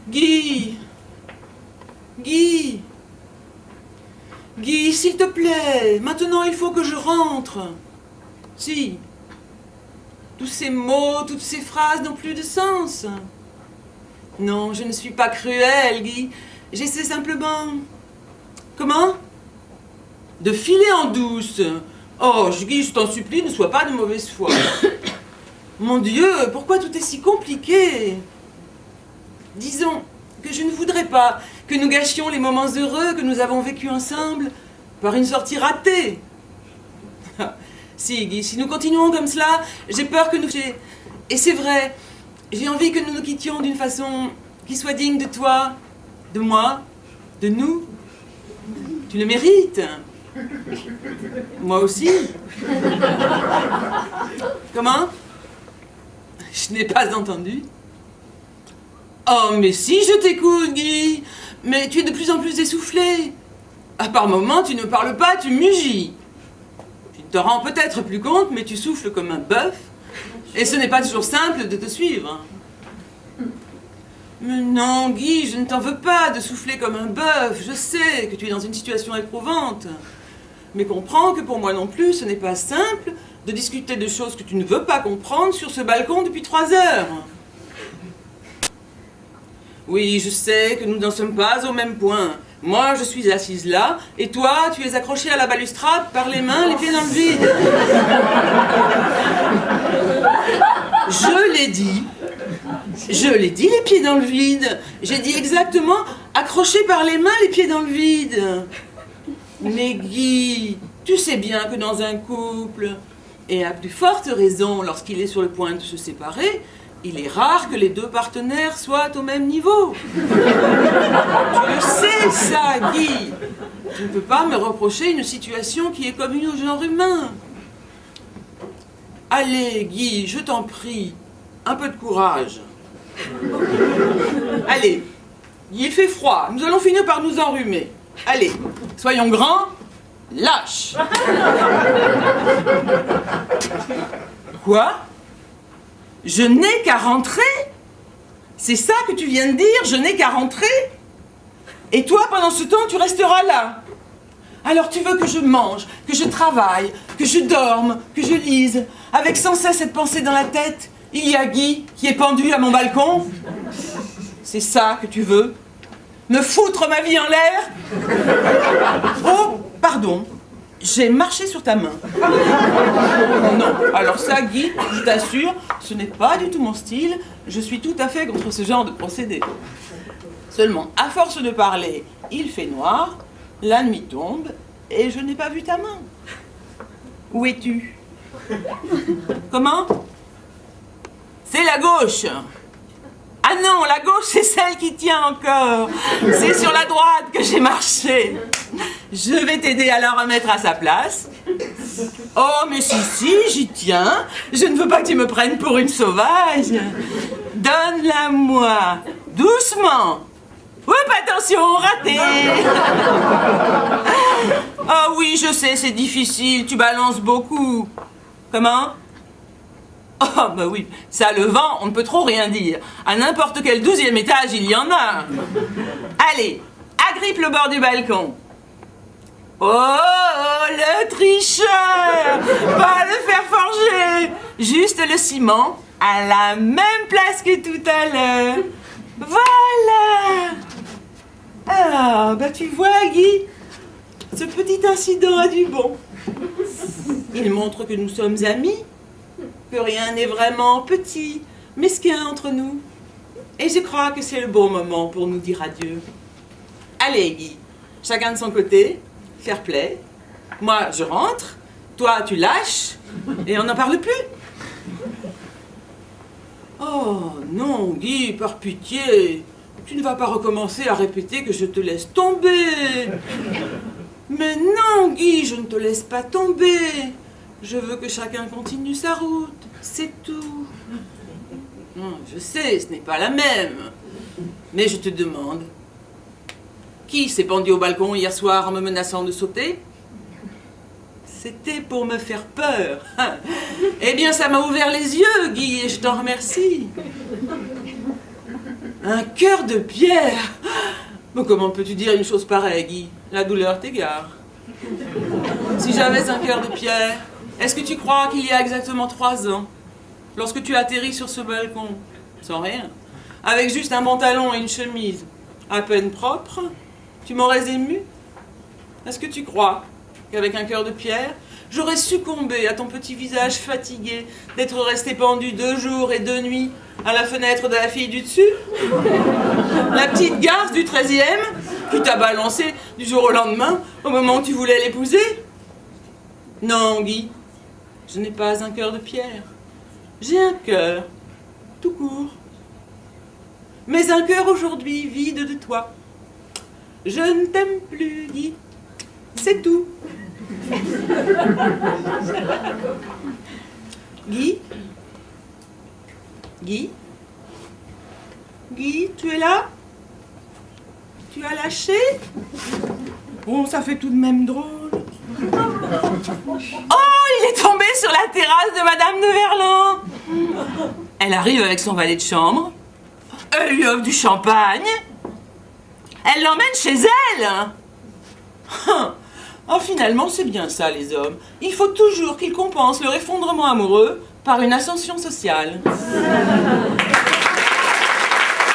Guy! Guy! Guy, s'il te plaît, maintenant il faut que je rentre. Si. Tous ces mots, toutes ces phrases n'ont plus de sens. Non, je ne suis pas cruelle, Guy. J'essaie simplement... Comment? De filer en douce. Oh, Guy, je t'en supplie, ne sois pas de mauvaise foi. Mon Dieu, pourquoi tout est si compliqué? Disons que je ne voudrais pas que nous gâchions les moments heureux que nous avons vécus ensemble par une sortie ratée. Si, Guy, si nous continuons comme cela, j'ai peur que nous... Et c'est vrai, j'ai envie que nous nous quittions d'une façon qui soit digne de toi, de moi, de nous. Tu le mérites. Moi aussi. Comment? Je n'ai pas entendu. Oh, mais si, je t'écoute, Guy. Mais tu es de plus en plus essoufflé. À par moments, tu ne parles pas, tu mugis. Tu te rends peut-être plus compte, mais tu souffles comme un bœuf. Et ce n'est pas toujours simple de te suivre. Mais non, Guy, je ne t'en veux pas de souffler comme un bœuf. Je sais que tu es dans une situation éprouvante. Mais comprends que pour moi non plus, ce n'est pas simple de discuter de choses que tu ne veux pas comprendre sur ce balcon depuis 3 heures. Oui, je sais que nous n'en sommes pas au même point. Moi, je suis assise là, et toi, tu es accroché à la balustrade par les mains, les pieds dans le vide. Je l'ai dit, les pieds dans le vide. J'ai dit exactement, accroché par les mains, les pieds dans le vide. Mais Guy, tu sais bien que dans un couple, et à plus forte raison lorsqu'il est sur le point de se séparer, il est rare que les 2 partenaires soient au même niveau. Tu le sais, ça, Guy. Tu ne peux pas me reprocher une situation qui est commune au genre humain. Allez, Guy, je t'en prie, un peu de courage. Allez, il fait froid, nous allons finir par nous enrhumer. Allez, soyons grands, lâche. Quoi? Je n'ai qu'à rentrer? C'est ça que tu viens de dire? Je n'ai qu'à rentrer? Et toi, pendant ce temps, tu resteras là. Alors tu veux que je mange, que je travaille, que je dorme, que je lise, avec sans cesse cette pensée dans la tête, il y a Guy qui est pendu à mon balcon? C'est ça que tu veux? Me foutre ma vie en l'air? Oh, pardon. J'ai marché sur ta main. Non, alors ça, Guy, je t'assure, ce n'est pas du tout mon style. Je suis tout à fait contre ce genre de procédé. Seulement, à force de parler, il fait noir, la nuit tombe, et je n'ai pas vu ta main. Où es-tu? Comment? C'est la gauche. Ah non, la gauche, c'est celle qui tient encore. C'est sur la droite que j'ai marché. Je vais t'aider à la remettre à sa place. Oh, mais si, j'y tiens. Je ne veux pas que tu me prennes pour une sauvage. Donne-la-moi. Doucement. Oups, attention, raté. Ah oui, je sais, c'est difficile. Tu balances beaucoup. Comment? Oh, bah oui, ça, le vent, on ne peut trop rien dire. À n'importe quel 12e étage, il y en a. Allez, agrippe le bord du balcon. Oh, le tricheur! Pas le fer forger! Juste le ciment, à la même place que tout à l'heure. Voilà! Ah, bah tu vois, Guy, ce petit incident a du bon. Il montre que nous sommes amis, que rien n'est vraiment petit, mesquin entre nous. Et je crois que c'est le bon moment pour nous dire adieu. Allez, Guy, chacun de son côté, fair play. Moi, je rentre, toi, tu lâches, et on n'en parle plus. Oh, non, Guy, par pitié, tu ne vas pas recommencer à répéter que je te laisse tomber. Mais non, Guy, je ne te laisse pas tomber. Je veux que chacun continue sa route, c'est tout. Non, je sais, ce n'est pas la même. Mais je te demande, qui s'est pendu au balcon hier soir en me menaçant de sauter? C'était pour me faire peur. Eh bien, ça m'a ouvert les yeux, Guy, et je t'en remercie. Un cœur de pierre. Mais comment peux-tu dire une chose pareille, Guy? La douleur t'égare. Si j'avais un cœur de pierre, est-ce que tu crois qu'il y a exactement 3 ans, lorsque tu atterris sur ce balcon, sans rien, avec juste un pantalon et une chemise à peine propre, tu m'aurais ému? Est-ce que tu crois qu'avec un cœur de pierre, j'aurais succombé à ton petit visage fatigué d'être resté pendu 2 jours et 2 nuits à la fenêtre de la fille du dessus? La petite garce du 13e qui t'a balancé du jour au lendemain au moment où tu voulais l'épouser? Non, Guy, je n'ai pas un cœur de pierre. J'ai un cœur, tout court. Mais un cœur aujourd'hui vide de toi. Je ne t'aime plus, Guy. C'est tout. Guy? Guy? Guy, tu es là? Tu as lâché? Oh, ça fait tout de même drôle. Oh, il est tombé sur la terrasse de Madame de Verlan. Elle arrive avec son valet de chambre. Elle lui offre du champagne. Elle l'emmène chez elle. Oh, finalement, c'est bien ça, les hommes. Il faut toujours qu'ils compensent leur effondrement amoureux par une ascension sociale.